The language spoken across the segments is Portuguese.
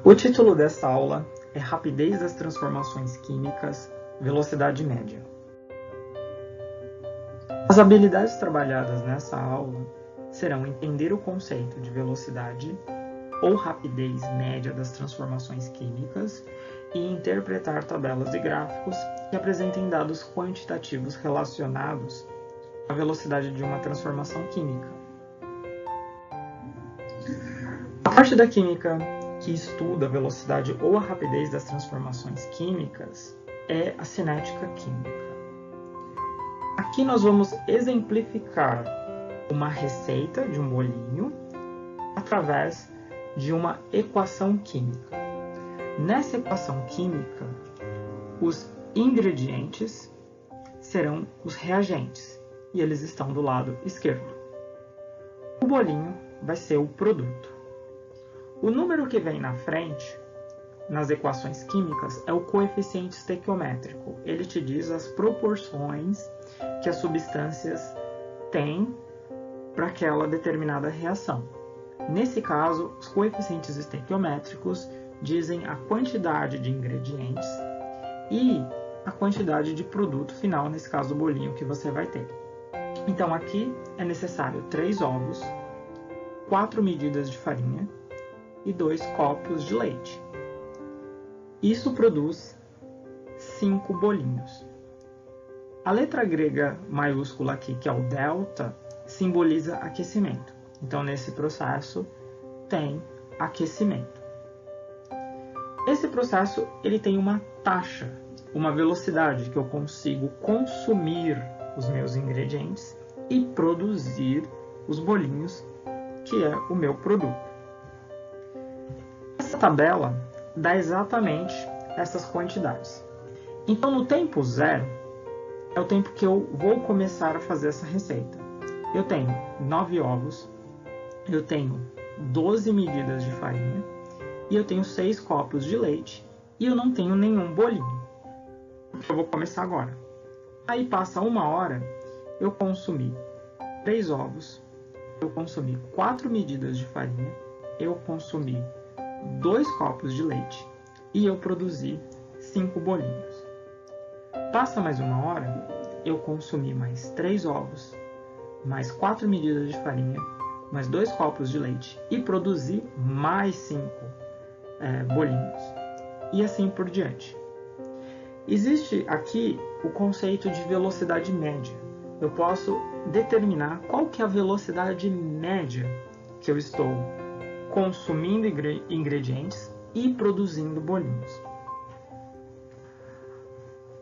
O título dessa aula é Rapidez das transformações químicas, velocidade média. As habilidades trabalhadas nessa aula serão entender o conceito de velocidade ou rapidez média das transformações químicas e interpretar tabelas e gráficos que apresentem dados quantitativos relacionados à velocidade de uma transformação química. A parte da química que estuda a velocidade ou a rapidez das transformações químicas é a cinética química. Aqui nós vamos exemplificar uma receita de um bolinho através de uma equação química. Nessa equação química, os ingredientes serão os reagentes e eles estão do lado esquerdo. O bolinho vai ser o produto. O número que vem na frente, nas equações químicas, é o coeficiente estequiométrico. Ele te diz as proporções que as substâncias têm para aquela determinada reação. Nesse caso, os coeficientes estequiométricos dizem a quantidade de ingredientes e a quantidade de produto final, nesse caso o bolinho que você vai ter. Então aqui é necessário 3 ovos, 4 medidas de farinha e 2 copos de leite. Isso produz 5 bolinhos. A letra grega maiúscula aqui, que é o delta, simboliza aquecimento. Então, nesse processo, tem aquecimento. Esse processo ele tem uma taxa, uma velocidade que eu consigo consumir os meus ingredientes e produzir os bolinhos, que é o meu produto. Essa tabela dá exatamente essas quantidades. Então, no tempo zero, é o tempo que eu vou começar a fazer essa receita. Eu tenho 9 ovos, eu tenho 12 medidas de farinha, e eu tenho 6 copos de leite, e eu não tenho nenhum bolinho. Eu vou começar agora. Aí passa 1 hora, eu consumi 3 ovos, eu consumi 4 medidas de farinha, eu consumi 2 copos de leite e eu produzi 5 bolinhos. Passa mais 1 hora, eu consumi mais 3 ovos, mais 4 medidas de farinha, mais 2 copos de leite e produzi mais 5 bolinhos. E assim por diante. Existe aqui o conceito de velocidade média. Eu posso determinar qual que é a velocidade média que eu estou consumindo ingredientes e produzindo bolinhos.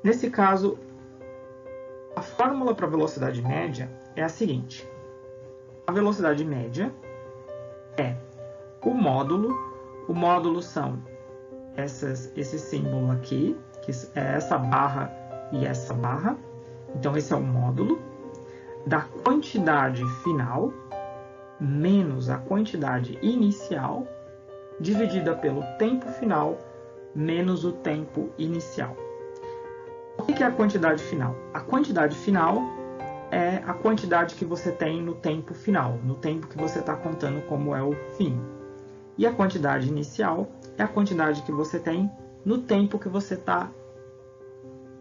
Nesse caso, a fórmula para a velocidade média é a seguinte. A velocidade média é o módulo são esse símbolo aqui, que é essa barra e essa barra. Então, esse é o módulo da quantidade final menos a quantidade inicial, dividida pelo tempo final, menos o tempo inicial. O que é a quantidade final? A quantidade final é a quantidade que você tem no tempo final, no tempo que você está contando como é o fim. E a quantidade inicial é a quantidade que você tem no tempo que você está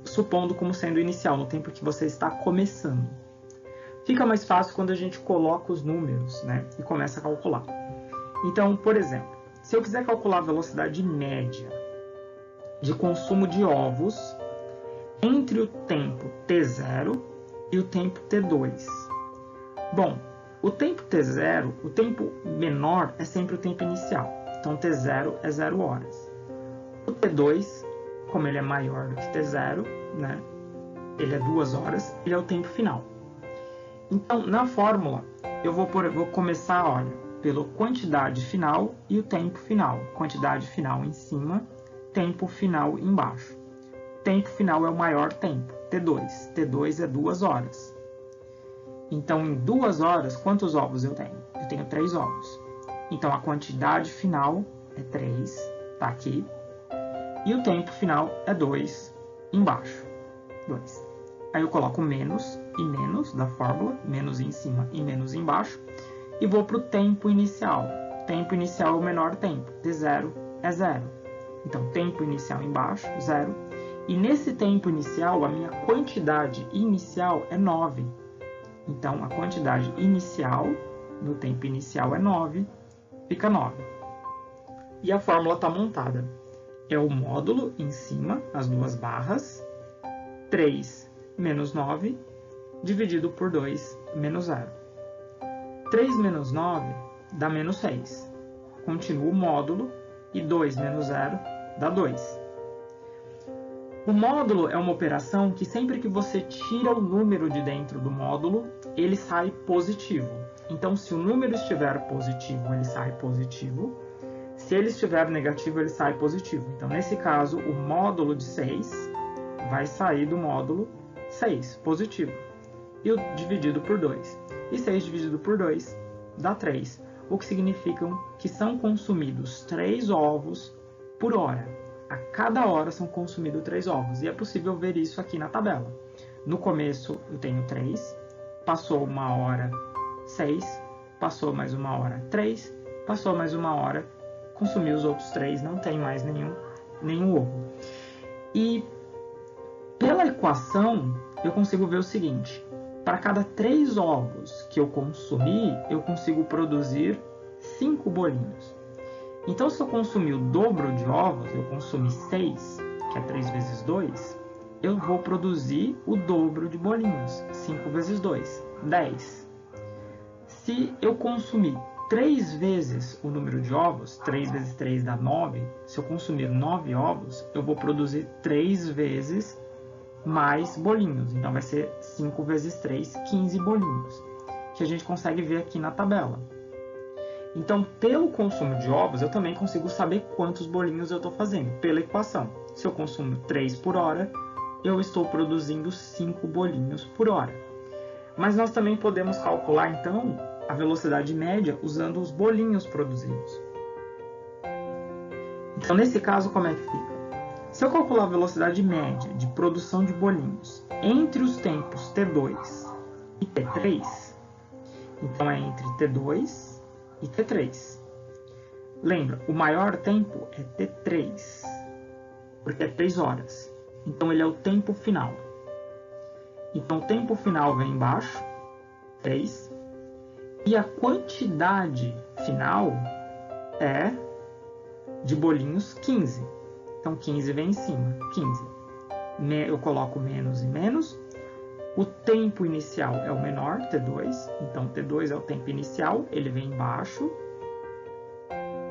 supondo como sendo inicial, no tempo que você está começando. Fica mais fácil quando a gente coloca os números, né, e começa a calcular. Então, por exemplo, se eu quiser calcular a velocidade média de consumo de ovos entre o tempo t0 e o tempo t2. Bom, o tempo t0, o tempo menor é sempre o tempo inicial. Então, t0 é 0 horas. O t2, como ele é maior do que t0, né, ele é 2 horas, ele é o tempo final. Então, na fórmula, eu vou começar, olha, pela quantidade final e o tempo final. Quantidade final em cima, tempo final embaixo. Tempo final é o maior tempo, T2. T2 é 2 horas. Então, em 2 horas, quantos ovos eu tenho? Eu tenho 3 ovos. Então, a quantidade final é 3, tá aqui. E o tempo final é 2, embaixo. 2. Aí eu coloco menos e menos da fórmula, menos em cima e menos embaixo, e vou para o tempo inicial. Tempo inicial é o menor tempo, T0 é 0. Então, tempo inicial embaixo, 0. E nesse tempo inicial, a minha quantidade inicial é 9. Então, a quantidade inicial no tempo inicial é 9, fica 9. E a fórmula está montada. É o módulo em cima, as duas barras, 3 menos 9, dividido por 2 menos 0. 3 menos 9 dá menos 6. Continua o módulo e 2 menos 0 dá 2. O módulo é uma operação que sempre que você tira o número de dentro do módulo, ele sai positivo. Então, se o número estiver positivo, ele sai positivo. Se ele estiver negativo, ele sai positivo. Então, nesse caso, o módulo de 6 vai sair do módulo 6, positivo. E o dividido por 2. E 6 dividido por 2 dá 3. O que significa que são consumidos 3 ovos por hora. A cada hora são consumidos 3 ovos. E é possível ver isso aqui na tabela. No começo eu tenho 3, passou uma hora 6, passou mais uma hora 3, passou mais uma hora, consumi os outros 3, não tem mais nenhum ovo. E pela equação eu consigo ver o seguinte: para cada 3 ovos que eu consumir, eu consigo produzir 5 bolinhos. Então, se eu consumir o dobro de ovos, eu consumir 6, que é 3 vezes 2, eu vou produzir o dobro de bolinhos. 5 vezes 2, 10. Se eu consumir 3 vezes o número de ovos, 3 vezes 3 dá 9. Se eu consumir 9 ovos, eu vou produzir 3 vezes mais bolinhos. Então, vai ser 5 vezes 3, 15 bolinhos, que a gente consegue ver aqui na tabela. Então, pelo consumo de ovos, eu também consigo saber quantos bolinhos eu estou fazendo, pela equação. Se eu consumo 3 por hora, eu estou produzindo 5 bolinhos por hora. Mas nós também podemos calcular, então, a velocidade média usando os bolinhos produzidos. Então, nesse caso, como é que fica? Se eu calcular a velocidade média de produção de bolinhos entre os tempos T2 e T3, então é entre T2 e T3. Lembra, o maior tempo é T3, porque é 3 horas. Então, ele é o tempo final. Então, o tempo final vem embaixo, 3. E a quantidade final é de bolinhos 15. Então, 15 vem em cima, 15. Eu coloco menos e menos. O tempo inicial é o menor, T2. Então, T2 é o tempo inicial, ele vem embaixo,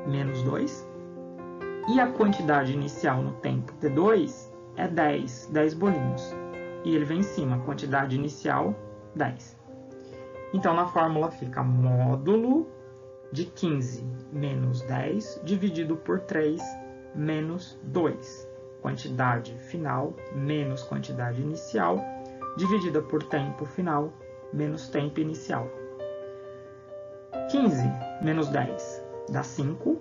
menos 2. E a quantidade inicial no tempo T2 é 10 bolinhos. E ele vem em cima, a quantidade inicial, 10. Então, na fórmula fica módulo de 15 menos 10 dividido por 3 menos 2. Quantidade final menos quantidade inicial dividida por tempo final menos tempo inicial. 15 menos 10 dá 5.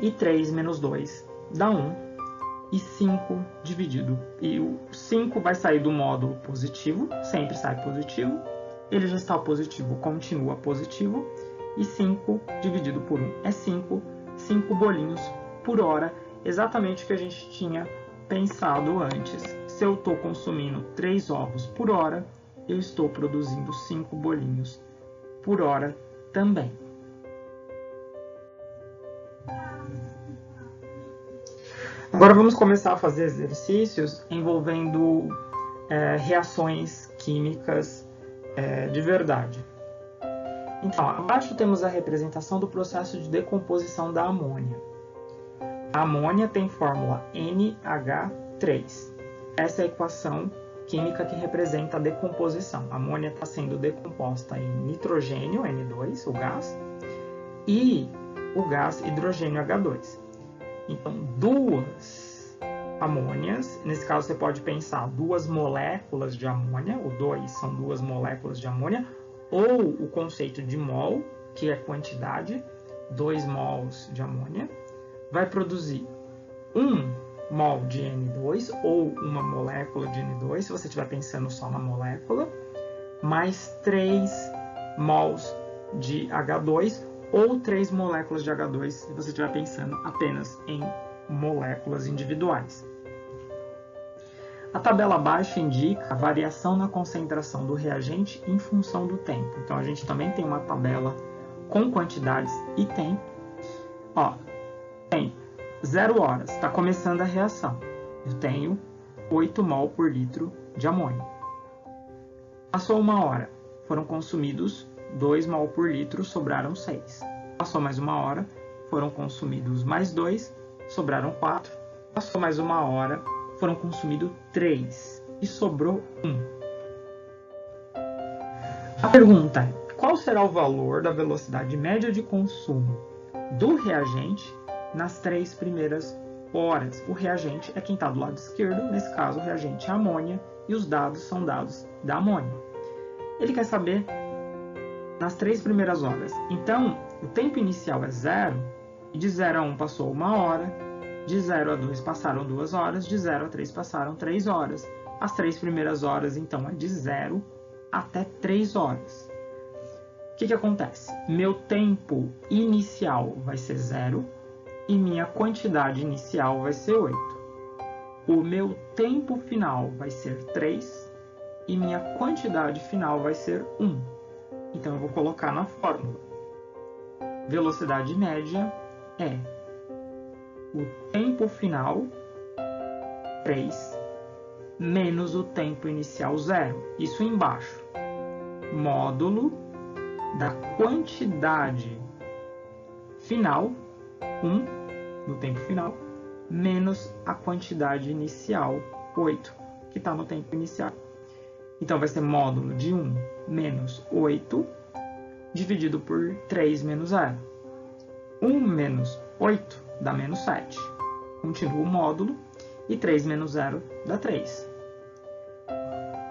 E 3 menos 2 dá 1. E 5 dividido. E o 5 vai sair do módulo positivo, sempre sai positivo. Ele já está positivo, continua positivo. E 5 dividido por 1 é 5. 5 bolinhos por hora, exatamente o que a gente tinha pensado antes. Se eu estou consumindo 3 ovos por hora, eu estou produzindo 5 bolinhos por hora também. Agora vamos começar a fazer exercícios envolvendo reações químicas de verdade. Então, abaixo temos a representação do processo de decomposição da amônia. A amônia tem fórmula NH3. Essa é a equação química que representa a decomposição. A amônia está sendo decomposta em nitrogênio, N2, o gás, e o gás hidrogênio, H2. Então, duas amônias, nesse caso você pode pensar 2 moléculas de amônia, o 2 são 2 moléculas de amônia, ou o conceito de mol, que é quantidade, 2 mols de amônia, vai produzir 1 mol de N2 ou uma molécula de N2, se você estiver pensando só na molécula, mais 3 mols de H2 ou 3 moléculas de H2, se você estiver pensando apenas em moléculas individuais. A tabela abaixo indica a variação na concentração do reagente em função do tempo. Então, a gente também tem uma tabela com quantidades e tempo. Ó, tem 0 horas, está começando a reação. Eu tenho 8 mol por litro de amônio. Passou 1 hora, foram consumidos 2 mol por litro, sobraram 6. Passou mais 1 hora, foram consumidos mais 2, sobraram 4. Passou mais 1 hora, foram consumidos 3 e sobrou 1. A pergunta é: qual será o valor da velocidade média de consumo do reagente nas 3 primeiras horas? O reagente é quem está do lado esquerdo, nesse caso o reagente é a amônia, e os dados são dados da amônia. Ele quer saber nas 3 primeiras horas. Então, o tempo inicial é 0, e de 0 a 1 passou 1 hora, de 0 a 2 passaram 2 horas, de 0 a 3 passaram 3 horas. As 3 primeiras horas, então, é de 0 até 3 horas. O que acontece? Meu tempo inicial vai ser 0 e minha quantidade inicial vai ser 8. O meu tempo final vai ser 3 e minha quantidade final vai ser 1. Então, eu vou colocar na fórmula. Velocidade média é o tempo final, 3, menos o tempo inicial, 0. Isso embaixo. Módulo da quantidade final, 1, no tempo final, menos a quantidade inicial, 8, que está no tempo inicial. Então, vai ser módulo de 1 menos 8, dividido por 3 menos 0. 1 menos 8 dá menos 7. Continua o módulo, e 3 menos 0 dá 3.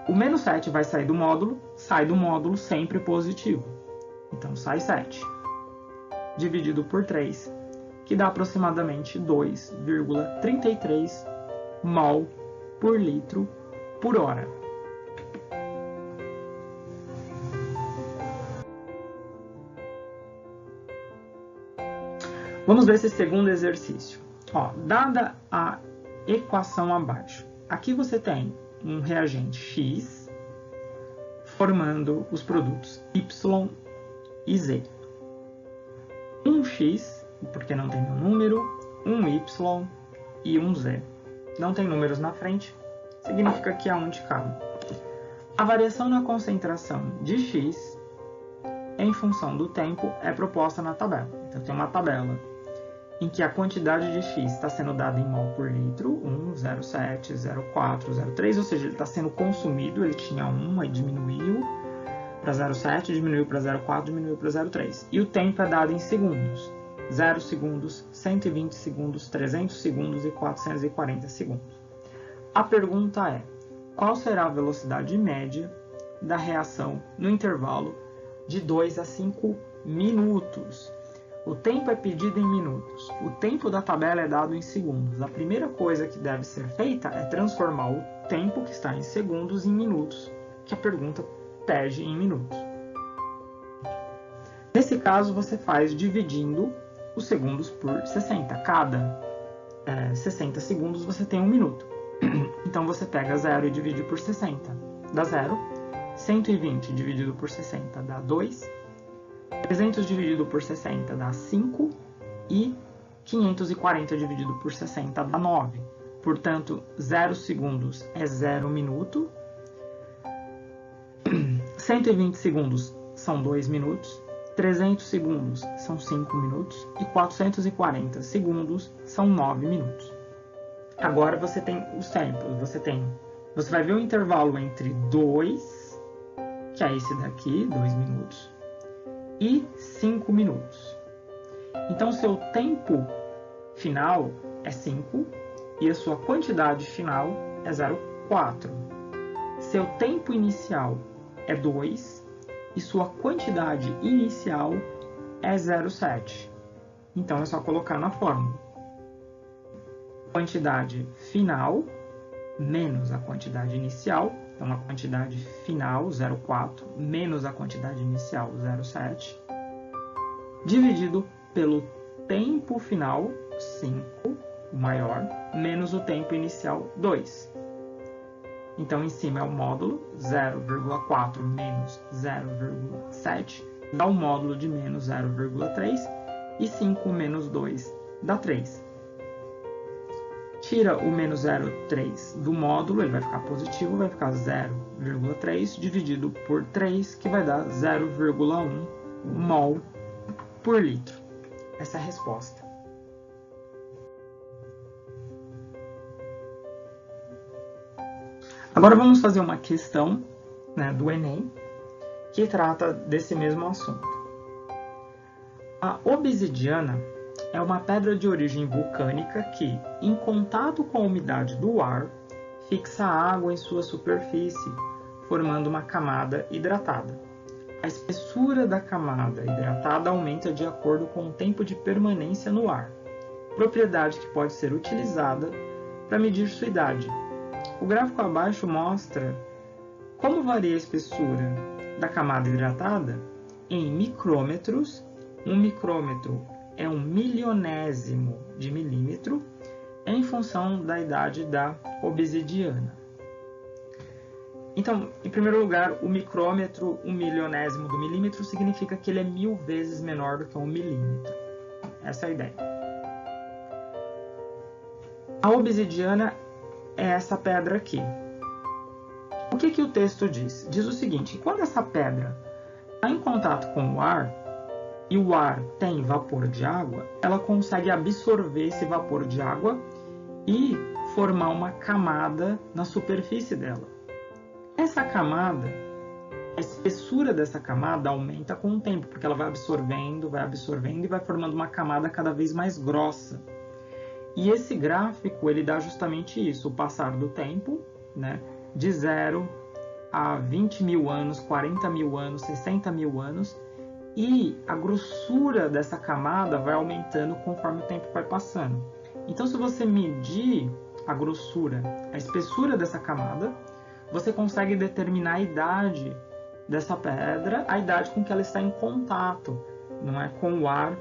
O menos 7 vai sair do módulo, sai do módulo sempre positivo. Então, sai 7. Dividido por 3, que dá aproximadamente 2,33 mol por litro por hora. Vamos ver esse segundo exercício. Ó, dada a equação abaixo, aqui você tem um reagente X formando os produtos Y e Z. Um X, porque não tem nenhum número, um Y e um Z. Não tem números na frente, significa que há um de cada. A variação na concentração de X em função do tempo é proposta na tabela. Então, tem uma tabela em que a quantidade de X está sendo dada em mol por litro, 1, 0,7, 0,4, 0,3, ou seja, ele está sendo consumido, ele tinha 1, aí diminuiu para 0,7, diminuiu para 0,4, diminuiu para 0,3. E o tempo é dado em segundos, 0 segundos, 120 segundos, 300 segundos e 440 segundos. A pergunta é: qual será a velocidade média da reação no intervalo de 2 a 5 minutos? O tempo é pedido em minutos. O tempo da tabela é dado em segundos. A primeira coisa que deve ser feita é transformar o tempo que está em segundos em minutos, que a pergunta pede em minutos. Nesse caso, você faz dividindo os segundos por 60. Cada 60 segundos você tem 1 minuto. Então, você pega 0 e divide por 60. Dá 0. 120 dividido por 60 dá 2. 300 dividido por 60 dá 5 e 540 dividido por 60 dá 9. Portanto, 0 segundos é 0 minuto. 120 segundos são 2 minutos. 300 segundos são 5 minutos. E 440 segundos são 9 minutos. Agora você tem os tempos. Você vai ver o intervalo entre 2, que é esse daqui, 2 minutos, e 5 minutos. Então, seu tempo final é 5 e a sua quantidade final é 0,4. Seu tempo inicial é 2 e sua quantidade inicial é 0,7. Então, é só colocar na fórmula. Quantidade final menos a quantidade inicial. Então, a quantidade final, 0,4, menos a quantidade inicial, 0,7, dividido pelo tempo final, 5, o maior, menos o tempo inicial, 2. Então, em cima é o módulo, 0,4 menos 0,7, dá o módulo de menos 0,3, e 5 menos 2 dá 3. Tira o menos 0,3 do módulo, ele vai ficar positivo, vai ficar 0,3 dividido por 3, que vai dar 0,1 mol por litro. Essa é a resposta. Agora vamos fazer uma questão, né, do Enem, que trata desse mesmo assunto. A obsidiana é uma pedra de origem vulcânica que, em contato com a umidade do ar, fixa a água em sua superfície, formando uma camada hidratada. A espessura da camada hidratada aumenta de acordo com o tempo de permanência no ar, propriedade que pode ser utilizada para medir sua idade. O gráfico abaixo mostra como varia a espessura da camada hidratada em micrômetros. Um micrômetro é 1/milionésimo de milímetro em função da idade da obsidiana. Então, em primeiro lugar, o micrômetro, 1/milionésimo do milímetro, significa que ele é 1000 vezes menor do que 1 milímetro. Essa é a ideia. A obsidiana é essa pedra aqui. O que o texto diz? Diz o seguinte: quando essa pedra está em contato com o ar, e o ar tem vapor de água, ela consegue absorver esse vapor de água e formar uma camada na superfície dela. Essa camada, a espessura dessa camada aumenta com o tempo, porque ela vai absorvendo e vai formando uma camada cada vez mais grossa. E esse gráfico, ele dá justamente isso, o passar do tempo, né, de 0 a 20 mil anos, 40 mil anos, 60 mil anos, e a grossura dessa camada vai aumentando conforme o tempo vai passando. Então, se você medir a grossura, a espessura dessa camada, você consegue determinar a idade dessa pedra, a idade com que ela está em contato, não é, com o ar,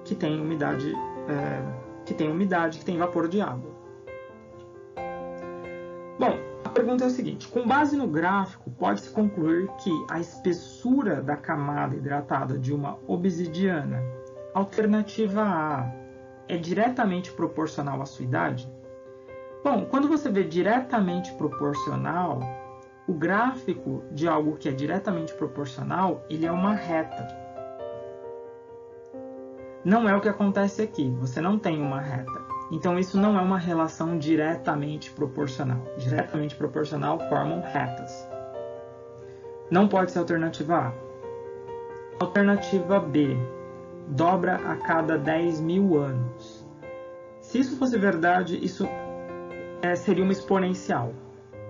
que tem umidade, que tem vapor de água. Bom, a pergunta é a seguinte: com base no gráfico, pode-se concluir que a espessura da camada hidratada de uma obsidiana, alternativa A, é diretamente proporcional à sua idade? Bom, quando você vê diretamente proporcional, o gráfico de algo que é diretamente proporcional, ele é uma reta. Não é o que acontece aqui, você não tem uma reta. Então, isso não é uma relação diretamente proporcional. Diretamente proporcional formam retas. Não pode ser a alternativa A. Alternativa B, dobra a cada 10 mil anos. Se isso fosse verdade, isso seria uma exponencial,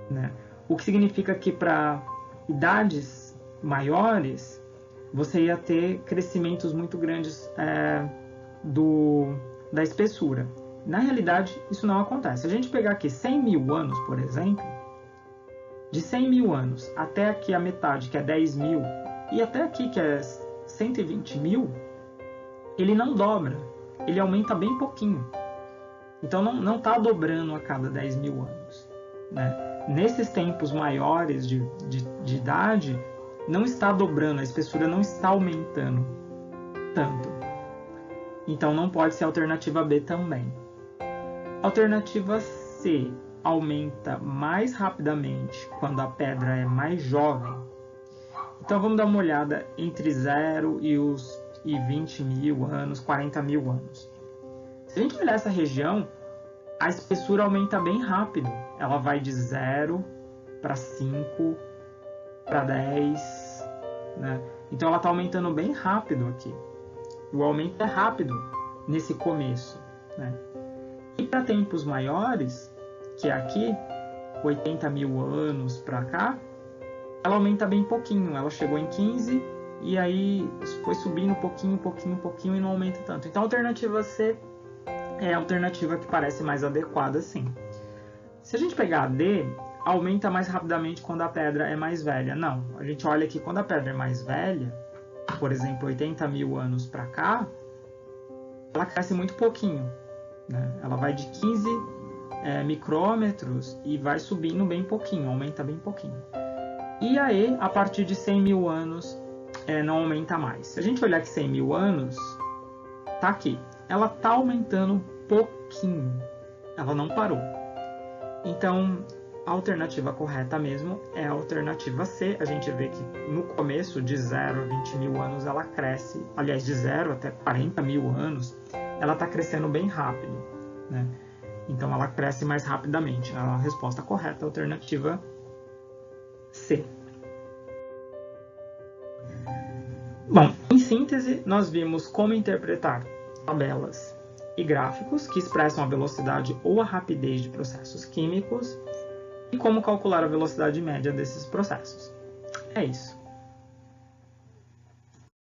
né? O que significa que para idades maiores, você ia ter crescimentos muito grandes da espessura. Na realidade, isso não acontece. Se a gente pegar aqui 100 mil anos, por exemplo, de 100 mil anos até aqui a metade, que é 10 mil, e até aqui, que é 120 mil, ele não dobra, ele aumenta bem pouquinho. Então, não está dobrando a cada 10 mil anos, né? Nesses tempos maiores de idade, não está dobrando, a espessura não está aumentando tanto. Então, não pode ser a alternativa B também. Alternativa C, aumenta mais rapidamente quando a pedra é mais jovem. Então, vamos dar uma olhada entre 0 e 20 mil anos, 40 mil anos. Se a gente olhar essa região, a espessura aumenta bem rápido. Ela vai de 0 para 5, para 10, né? Então ela está aumentando bem rápido aqui. O aumento é rápido nesse começo, né? E para tempos maiores, que é aqui, 80 mil anos para cá, ela aumenta bem pouquinho. Ela chegou em 15 e aí foi subindo pouquinho e não aumenta tanto. Então a alternativa C é a alternativa que parece mais adequada, sim. Se a gente pegar a D, aumenta mais rapidamente quando a pedra é mais velha. Não, a gente olha aqui, quando a pedra é mais velha, por exemplo, 80 mil anos para cá, ela cresce muito pouquinho, né? Ela vai de 15 micrômetros e vai subindo bem pouquinho, aumenta bem pouquinho. E aí, a partir de 100 mil anos, não aumenta mais. Se a gente olhar que 100 mil anos, tá aqui. Ela tá aumentando um pouquinho. Ela não parou. Então, a alternativa correta mesmo é a alternativa C. A gente vê que no começo, de 0 a 20 mil anos, ela cresce. Aliás, de 0 até 40 mil anos, ela está crescendo bem rápido, né? Então, ela cresce mais rapidamente. A resposta correta é a alternativa C. Bom, em síntese, nós vimos como interpretar tabelas e gráficos que expressam a velocidade ou a rapidez de processos químicos e como calcular a velocidade média desses processos. É isso.